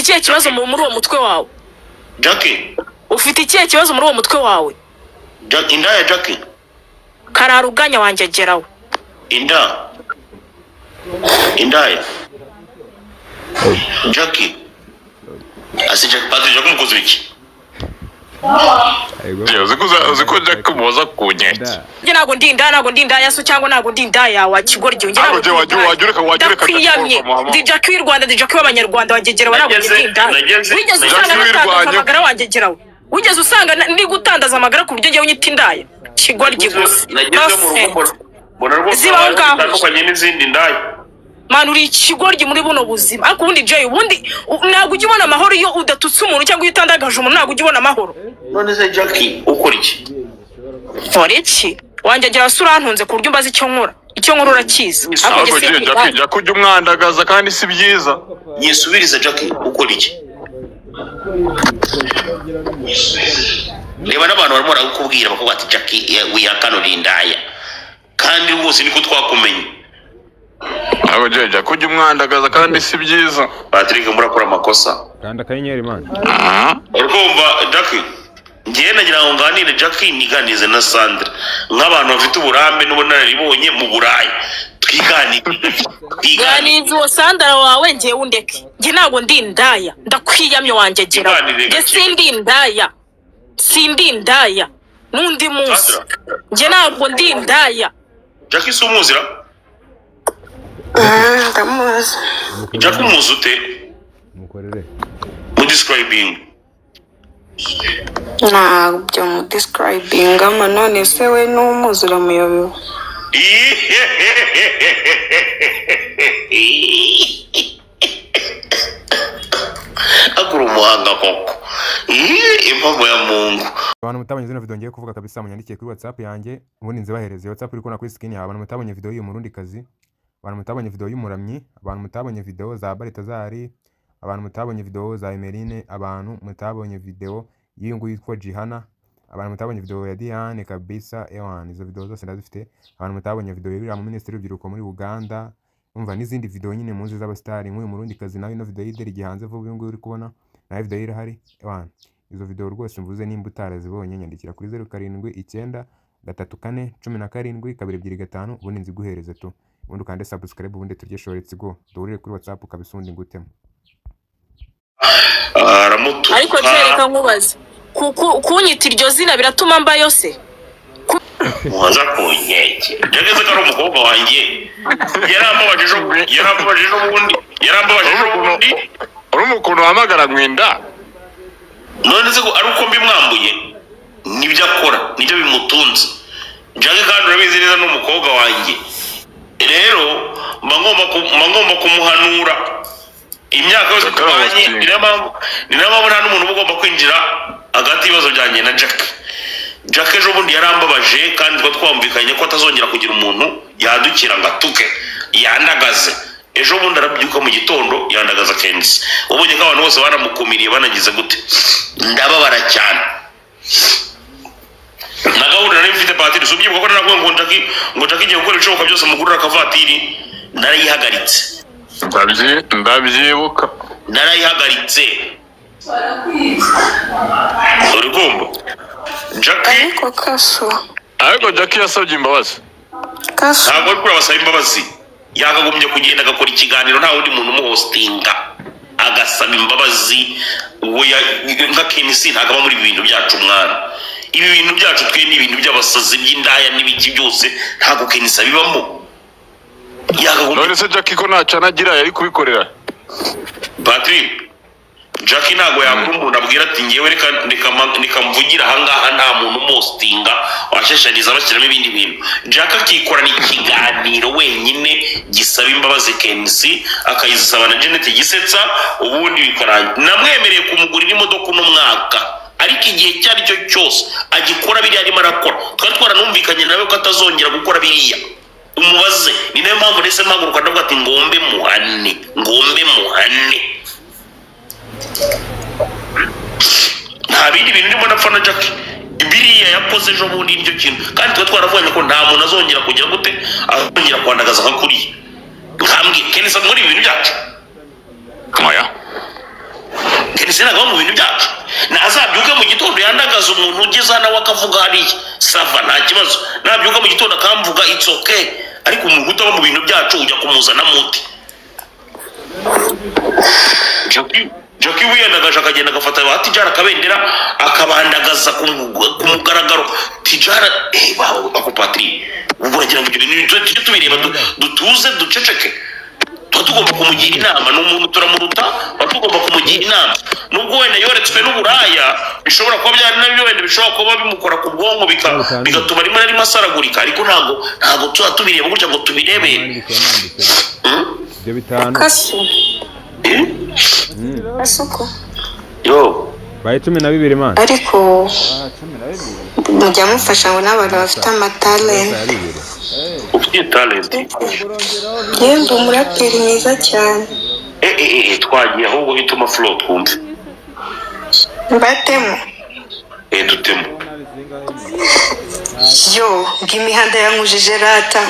ikihe kibazo muri uwo mutwe wawe? Jackie, ufite ikihe kibazo muri uwo mutwe wawe? Indaya Jackie. Kararuganya wanjye geraho. Indaya. Jackie. Asije Patrick kumukoze iki? Uziko Jackie muza kunyetse. Nje nago ndi indaya so cyangwa nago ndi indaya wa kigoryo. Nje wajureka ndi Jackie w'u Rwanda, ndi Jackie w'abanyarwanda wagegeraho nago ndi indaya. Wigeze usanga natandaza amagara wangegeraho? Wigeze usanga ndi gutandaza amagara ku buryo ngiye unyita indaya? Kigoryo gusa. Nageze mu rugo mbona rwose batandukanye n'izindi ndaya. Manu uri ikigoryi muri buno buzima. Ariko ubundi Jay, ubundi ntabwo ujya ubona amahoro iyo udatutse umuntu cyangwa iyo utandagaje umuntu, ntabwo ujya ubona amahoro. None se Jackie ukora iki? For iki wanjye agira surantunze ku buryo mbaza icyo nkora urakiza. Ariko Jackie ujya umwandagaza kandi si byiza. Yisubiriza Jackie ukora iki? Reba n'abantu barimo barakubwira bakubwira ati Jackie wiyakano n'indaya, kandi rwose niko twakumenye. Abo Jackie ujya umwandagaza kandi si byiza. Patrick murakora amakosa kandi akanyenyeri man. Urumva Jackie, ngiye nagira ngo nganire Jackie niganize na Sandra nk'abantu bafite uburambe n'ubunararibonye mu Burayi. Twiganize uwo Sandra wawe ngiye undeke. Nge ntabwo ndi indaya, ndakwiyamye wanjye gera. Nge sindi indaya n'undi munsi. Nge ntabwo ndi indaya. Jackie si umuzira? Ndamuzi. Jackie umuzi ute? Mukorere mu describing. Ntabyo mu describing ama none se we n'umuzira muyobewe. Akuru muhanga koko. Impamvu ya Mungu. Abantu mutabonye zino video ngiye kuvuga kabisa munyandikiye kuri WhatsApp yanjye, ubundi nzibahereze WhatsApp iri kona kuri screen yawe. Abantu mutabonye video y'uyu murundi kazi, abantu mutabonye video y'umuramyi, abantu mutabonye video za Baritazari, abantu mutabonye video za Emeline, abantu mutabonye video y'ingu yitwa Jihana, abantu mutabonye video ya Diane kabisa ewan. Izo video zose ndazifite. Abantu mutabonye video y'uriya mu Minisitiri w'Urubyiruko muri Uganda, umva n'izindi video nyine munzi z'abastari nk'uyu murundi kazi nawe ino video y'ideri gihanze vuba ngo uri kubona na video irahari ewan. Izo video rwose mvuze nimba utarazibonye nyandikira kuri 0779341727 ubundi nziguhereze tu. Ubundi kandi subscribe ubundi turye shoretse go duhurire kuri WhatsApp kabisundi ngutemo. Ariko cyereka nkubaze kunyita iryo zina biratuma mba yose muhaza kunyeke. Jageze karo umukobwa wanjye yarambabaje ubundi uri umukuntu wamagara mwinda. None se ko ari uko mbimwambuye nibyo akora nibyo bimutunze. Jage kandi urabizi neza n'umukobwa wanjye, rero mangomba kumuhanura imyaka yose twabanye. Ni nta n'umuntu ugomba kwinjira hagati y'ibibazo byanjye na Jackie ejo bundi yarambabaje kandi twumvikanye ko atazongera kugira umuntu yadukira ngo atuke yandagaze. Ejo bundi arabyuka mu gitondo yandagaza Kenzi. Ubonye ko abantu bose baramukumiriye banagize gute, ndababara cyane. Na gahunda nari mfite Patrick subyibuka ko naravuga ngo Jackie igiye gukora ibishoboka byose mugurira akavatiri, narayihagaritse. Ndabyibuka narayihagaritse. Urugomba Jackie ariko Jackie yasabye imbabazi. Ntabwo ari kurabasaba imbabazi, yakagombye kugenda agakora ikiganiro nta wundi muntu umuhostinga agasaba imbabazi. Nka Kenisi ntakaba muri ibintu byacu mwana. Ibi bintu byacu twe ni ibintu by'abasazi by'indaya n'ibiki byose ntabwo Kenisi bibamo. None se Jackie ko ntacana agira yari kubikorera? Patrick, Jackie ntabwo yabura umuntu abwira ati ngewe reka mvugira ahangaha nta muntu umostinga washashariza bashyiramo ibindi bintu. Jackie akikorana ikiganiro wenyine gisaba imbabazi Kenisi, akayisaba na Janet gisetsa, ubundi bikarangira. Namwemereye kumugurira imodoka uno mwaka, ariko igihe cyari cyo cyose agikora biriya arimo arakora twari twaranumvikanye nawe ko atazongera gukora biriya. Umubaze ni nayo mpamvu nese mpaguruka ndavuga ati ngombe muhane. Nta bindi bintu ndimo napfa na Jackie. Biriya yakoze ejo bundi nicyo kintu, kandi twe twaravuganye ko nta muntu azongera kugira gute azongera kwandagaza nka kuriya. Nkambwiye Kenisa muri ibi bintu byacu. Kamaya ese ntabwo mu bintu byacu nazabyuke mu gitondo yandagaza umuntu ugeze nawe akavuga hariya sava nta kibazo nabyuka mu gitondo akamvuga it's okay ariko umuntu utaba mu bintu byacu ujya kumuzana muti Jackie wiyandagaje akagenda agafata Tijara akabendera akabandagaza ku mugaragaro Tijara ako Patri uragira ngo ibyo tujye tubireba dutuze duceceke tugomba kumugira inama n'umuntu turamuruta batugomba kumugira inama nubwo wenda yoretswe n'uburaya bishobora kuba byari nabyo wenda bishobora kuba bimukora ku bwonko bigatuma rimwe na rimwe asaragurika ariko ntabwo tuba tubireba gutya ngo tubirebere ibyo bitanu Asuko yo baye 12 man ariko mujya mufasha ngo n'abantu bafite amatalent ufite talent yemba umuraperi mwiza cyane twagiye ahubwo hituma flow twumve mbatemo dutemo yo bw'imihanda yankujije rata